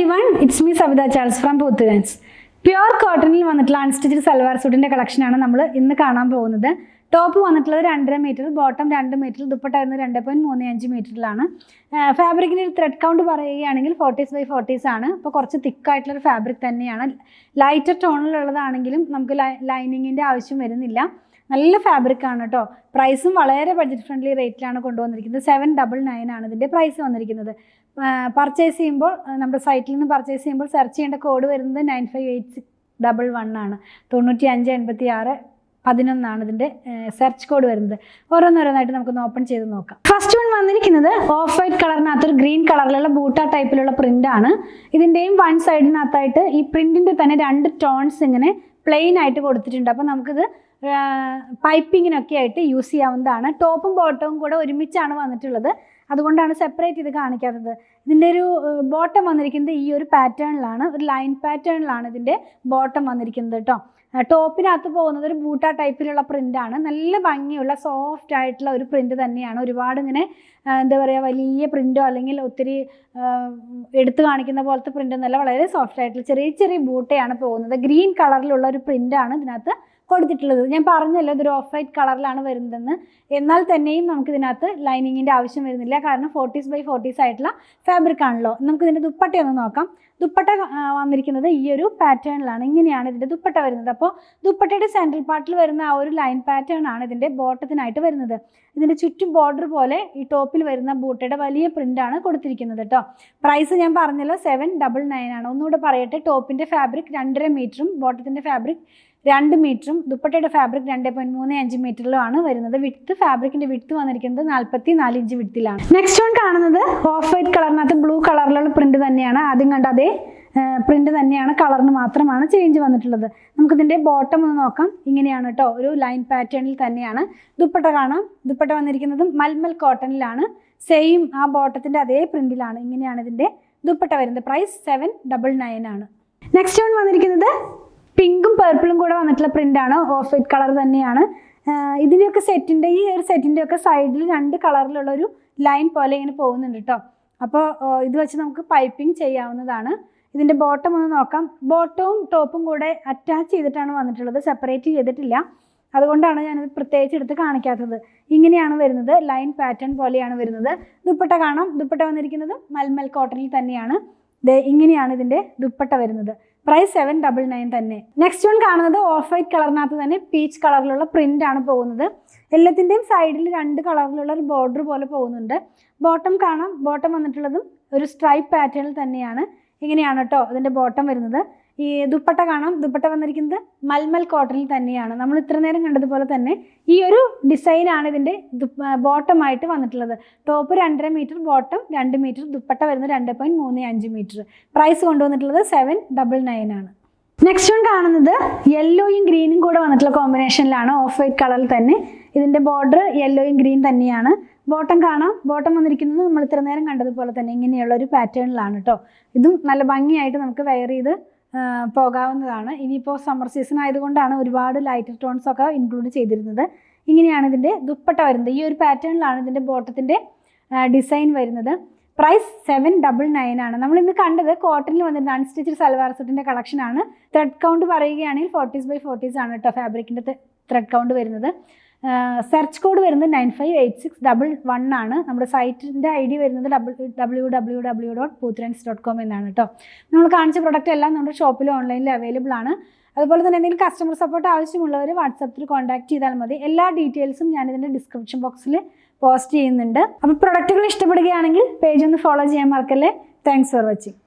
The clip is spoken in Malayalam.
everyone, it's me Savitha Charles from Poothurans. Pure കോട്ടണിൽ വന്നിട്ടുള്ള അൺസ്റ്റിച്ച്ഡ് സൽവാർ സൂട്ടിൻ്റെ കളക്ഷനാണ് നമ്മൾ ഇന്ന് കാണാൻ പോകുന്നത്. ടോപ്പ് വന്നിട്ടുള്ളത് 2.5 മീറ്റർ, ബോട്ടം 2 മീറ്റർ, ദുപ്പട്ട വരുന്നത് 2.35 മീറ്ററിലാണ്. ഫാബ്രിക്കിൻ്റെ ഒരു ത്രെഡ് കൗണ്ട് പറയുകയാണെങ്കിൽ 40s ആണ്. അപ്പോൾ കുറച്ച് തിക്കായിട്ടുള്ളൊരു ഫാബ്രിക് തന്നെയാണ്. ലൈറ്റർ ടോണിലുള്ളതാണെങ്കിലും നമുക്ക് ലൈനിങ്ങിൻ്റെ ആവശ്യം വരുന്നില്ല. നല്ല ഫാബ്രിക് ആണ് കേട്ടോ. പ്രൈസും വളരെ ബഡ്ജറ്റ് ഫ്രണ്ട്ലി റേറ്റിലാണ് കൊണ്ടുവന്നിരിക്കുന്നത്. 799 ആണ് ഇതിൻ്റെ പ്രൈസ് വന്നിരിക്കുന്നത്. പർച്ചേസ് ചെയ്യുമ്പോൾ നമ്മുടെ സൈറ്റിൽ നിന്ന് പർച്ചേസ് ചെയ്യുമ്പോൾ സെർച്ച് ചെയ്യേണ്ട കോഡ് വരുന്നത് 958611 ആണ്. 958611 ഇതിൻ്റെ സെർച്ച് കോഡ് വരുന്നത്. ഓരോന്നോരോന്നായിട്ട് നമുക്കൊന്ന് ഓപ്പൺ ചെയ്ത് നോക്കാം. ഫസ്റ്റ് വൺ വന്നിരിക്കുന്നത് ഓഫ് വൈറ്റ് കളറിനകത്തൊരു ഗ്രീൻ കളറിലുള്ള ബൂട്ട ടൈപ്പിലുള്ള പ്രിന്റ് ആണ്. ഇതിൻ്റെയും വൺ സൈഡിനകത്തായിട്ട് ഈ പ്രിന്റിൻ്റെ തന്നെ 2 ടോൺസ് ഇങ്ങനെ പ്ലെയിൻ ആയിട്ട് കൊടുത്തിട്ടുണ്ട്. അപ്പോൾ നമുക്കിത് പൈപ്പിങ്ങിനൊക്കെ ആയിട്ട് യൂസ് ചെയ്യാവുന്നതാണ്. ടോപ്പും ബോട്ടവും കൂടെ ഒരുമിച്ചാണ് വന്നിട്ടുള്ളത്, അതുകൊണ്ടാണ് സെപ്പറേറ്റ് ഇത് കാണിക്കാത്തത്. ഇതിൻ്റെ ഒരു ബോട്ടം വന്നിരിക്കുന്നത് ഈ ഒരു പാറ്റേണിലാണ്, ഒരു ലൈൻ പാറ്റേണിലാണ് ഇതിൻ്റെ ബോട്ടം വന്നിരിക്കുന്നത് കേട്ടോ. ടോപ്പിനകത്ത് പോകുന്നത് ഒരു ബൂട്ട ടൈപ്പിലുള്ള പ്രിൻ്റാണ്. നല്ല ഭംഗിയുള്ള സോഫ്റ്റ് ആയിട്ടുള്ള ഒരു പ്രിൻ്റ് തന്നെയാണ്. ഒരുപാട് ഇങ്ങനെ എന്താ പറയുക, വലിയ പ്രിൻ്റോ അല്ലെങ്കിൽ ഒത്തിരി എടുത്തു കാണിക്കുന്ന പോലത്തെ പ്രിൻ്റൊന്നുമല്ല, വളരെ സോഫ്റ്റ് ആയിട്ടുള്ള ചെറിയ ചെറിയ ബൂട്ടയാണ് പോകുന്നത്. ഗ്രീൻ കളറിലുള്ള ഒരു പ്രിൻ്റാണ് ഇതിനകത്ത് കൊടുത്തിട്ടുള്ളത്. ഞാൻ പറഞ്ഞല്ലോ ഇതൊരു ഓഫ് വൈറ്റ് കളറിലാണ് വരുന്നതെന്ന്. എന്നാൽ തന്നെയും നമുക്കിതിനകത്ത് ലൈനിങ്ങിൻ്റെ ആവശ്യം വരുന്നില്ല, കാരണം 40s ആയിട്ടുള്ള ഫാബ്രിക് ആണല്ലോ. നമുക്കിതിൻ്റെ ദുപ്പട്ടയൊന്ന് നോക്കാം. ദുപ്പട്ട വന്നിരിക്കുന്നത് ഈ ഒരു പാറ്റേണിലാണ്. ഇങ്ങനെയാണ് ഇതിൻ്റെ ദുപ്പട്ട വരുന്നത്. അപ്പോൾ ദുപ്പട്ടയുടെ സെൻട്രൽ പാർട്ടിൽ വരുന്ന ആ ഒരു ലൈൻ പാറ്റേൺ ആണ് ഇതിൻ്റെ ബോട്ടത്തിനായിട്ട് വരുന്നത്. ഇതിൻ്റെ ചുറ്റും ബോർഡർ പോലെ ഈ ടോപ്പിൽ വരുന്ന ബൂട്ടയുടെ വലിയ പ്രിൻ്റാണ് കൊടുത്തിരിക്കുന്നത് കേട്ടോ. പ്രൈസ് ഞാൻ പറഞ്ഞല്ലോ 799 ആണ്. ഒന്നുകൂടെ പറയട്ടെ, ടോപ്പിൻ്റെ ഫാബ്രിക് 2.5 മീറ്ററും ബോട്ടത്തിൻ്റെ ഫാബ്രിക് 2 മീറ്ററും ദുപ്പട്ടയുടെ ഫാബ്രിക് 2.35 മീറ്ററിലുമാണ് വരുന്നത്. ഫാബ്രിക്കിന്റെ വിഡ്ത്ത് വന്നിരിക്കുന്നത് 44 ഇഞ്ച് വിഡ്ത്തിലാണ്. നെക്സ്റ്റ് വൺ കാണുന്നത് ഓഫ് വൈറ്റ് കളറിനകത്ത് ബ്ലൂ കളറിലുള്ള പ്രിന്റ് തന്നെയാണ്. ആദ്യം കണ്ട അതേ പ്രിന്റ് തന്നെയാണ്, കളറിന് മാത്രമാണ് ചേഞ്ച് വന്നിട്ടുള്ളത്. നമുക്കിതിൻ്റെ ബോട്ടം ഒന്ന് നോക്കാം. ഇങ്ങനെയാണ് കേട്ടോ, ഒരു ലൈൻ പാറ്റേണിൽ തന്നെയാണ്. ദുപ്പട്ട കാണാം. ദുപ്പട്ട വന്നിരിക്കുന്നതും മൽമൽ കോട്ടണിലാണ്. സെയിം ആ ബോട്ടത്തിന്റെ അതേ പ്രിന്റിലാണ്. ഇങ്ങനെയാണ് ഇതിൻ്റെ ദുപ്പട്ട വരുന്നത്. പ്രൈസ് 799 ആണ്. നെക്സ്റ്റ് വൺ വന്നിരിക്കുന്നത് പിങ്കും പേർപ്പിളും കൂടെ വന്നിട്ടുള്ള പ്രിൻ്റാണ്. ഓഫ് വൈറ്റ് കളർ തന്നെയാണ്. ഇതിൻ്റെയൊക്കെ ഈ ഒരു സെറ്റിൻ്റെയൊക്കെ സൈഡിൽ 2 കളറിലുള്ളൊരു ലൈൻ പോലെ ഇങ്ങനെ പോകുന്നുണ്ട് കേട്ടോ. അപ്പോൾ ഇത് വെച്ച് നമുക്ക് പൈപ്പിംഗ് ചെയ്യാവുന്നതാണ്. ഇതിൻ്റെ ബോട്ടം ഒന്ന് നോക്കാം. ബോട്ടവും ടോപ്പും കൂടെ അറ്റാച്ച് ചെയ്തിട്ടാണ് വന്നിട്ടുള്ളത്, സെപ്പറേറ്റ് ചെയ്തിട്ടില്ല. അതുകൊണ്ടാണ് ഞാനിത് പ്രത്യേകിച്ച് എടുത്ത് കാണിക്കാത്തത്. ഇങ്ങനെയാണ് വരുന്നത്, ലൈൻ പാറ്റേൺ പോലെയാണ് വരുന്നത്. ദുപ്പട്ട കാണാം. ദുപ്പട്ട വന്നിരിക്കുന്നത് മൽമൽ കോട്ടണിൽ തന്നെയാണ്. ഇങ്ങനെയാണ് ഇതിൻ്റെ ദുപ്പട്ട വരുന്നത്. പ്രൈസ് 799 തന്നെ. നെക്സ്റ്റ് വൺ കാണുന്നത് ഓഫ് വൈറ്റ് കളറിനകത്ത് തന്നെ പീച്ച് കളറിലുള്ള പ്രിന്റ് ആണ് പോകുന്നത്. എല്ലാത്തിൻ്റെയും സൈഡിൽ 2 കളറിലുള്ള ഒരു ബോർഡർ പോലെ പോകുന്നുണ്ട്. ബോട്ടം കാണാം. ബോട്ടം വന്നിട്ടുള്ളതും ഒരു സ്ട്രൈപ്പ് പാറ്റേണിൽ തന്നെയാണ്. ഇങ്ങനെയാണ് കേട്ടോ ഇതിൻ്റെ ബോട്ടം വരുന്നത്. ഈ ദുപ്പട്ട കാണാം. ദുപ്പട്ട വന്നിരിക്കുന്നത് മൽമൽ കോട്ടണിൽ തന്നെയാണ്. നമ്മൾ ഇത്ര നേരം കണ്ടതുപോലെ തന്നെ ഈ ഒരു ഡിസൈനാണ് ഇതിൻ്റെ ബോട്ടമായിട്ട് വന്നിട്ടുള്ളത്. Top 2.5 metre, bottom 2 metre, dupatta വരുന്നത് 2.35 മീറ്റർ. പ്രൈസ് കൊണ്ടുവന്നിട്ടുള്ളത് 799 ആണ്. നെക്സ്റ്റ് വൺ കാണുന്നത് യെല്ലോയും ഗ്രീനും കൂടെ വന്നിട്ടുള്ള കോമ്പിനേഷനിലാണ്. ഓഫ് വൈറ്റ് കളറിൽ തന്നെ ഇതിൻ്റെ ബോർഡർ യെല്ലോയും ഗ്രീൻ തന്നെയാണ്. ബോട്ടം കാണാം. ബോട്ടം വന്നിരിക്കുന്നത് നമ്മൾ ഇത്ര നേരം കണ്ടതുപോലെ തന്നെ ഇങ്ങനെയുള്ള ഒരു പാറ്റേണിലാണ് കേട്ടോ. ഇതും നല്ല ഭംഗിയായിട്ട് നമുക്ക് വെയർ ചെയ്ത് പോകാവുന്നതാണ്. ഇനിയിപ്പോൾ സമ്മർ സീസൺ ആയതുകൊണ്ടാണ് ഒരുപാട് ലൈറ്റർ ടോൺസ് ഒക്കെ ഇൻക്ലൂഡ് ചെയ്തിരുന്നത്. ഇങ്ങനെയാണ് ഇതിൻ്റെ ദുപ്പട്ട വരുന്നത്. ഈ ഒരു പാറ്റേണിലാണ് ഇതിൻ്റെ ബോട്ടത്തിൻ്റെ ഡിസൈൻ വരുന്നത്. പ്രൈസ് 799 ആണ്. നമ്മളിന്ന് കണ്ടത് കോട്ടണിൽ വന്നിരുന്ന അൺസ്റ്റിച്ച്ഡ് സൽവാർ സൂട്ടിൻ്റെ കളക്ഷനാണ്. ത്രെഡ് കൗണ്ട് പറയുകയാണെങ്കിൽ 40s ആണ് കേട്ടോ ഫാബ്രിക്കിൻ്റെ ത്രെഡ് കൗണ്ട് വരുന്നത്. സെർച്ച് കോഡ് വരുന്നത് 958611 ആണ്. നമ്മുടെ സൈറ്റിൻ്റെ ID വരുന്നത് www.poothurans.com എന്നാണ് കേട്ടോ. നമ്മൾ കാണിച്ച പ്രൊഡക്റ്റ് എല്ലാം നമ്മുടെ ഷോപ്പിലും ഓൺലൈനിൽ അവൈലബിൾ ആണ്. അതുപോലെ തന്നെ എന്തെങ്കിലും കസ്റ്റമർ സപ്പോർട്ട് ആവശ്യമുള്ളവർ വാട്സാപ്പിൽ കോൺടാക്ട് ചെയ്താൽ മതി. എല്ലാ ഡീറ്റെയിൽസും ഞാനിതിൻ്റെ ഡിസ്ക്രിപ്ഷൻ ബോക്സിൽ പോസ്റ്റ് ചെയ്യുന്നുണ്ട്. അപ്പോൾ പ്രൊഡക്റ്റുകൾ ഇഷ്ടപ്പെടുകയാണെങ്കിൽ പേജ് ഒന്ന് ഫോളോ ചെയ്യാൻ മറക്കല്ലേ. Thanks for watching.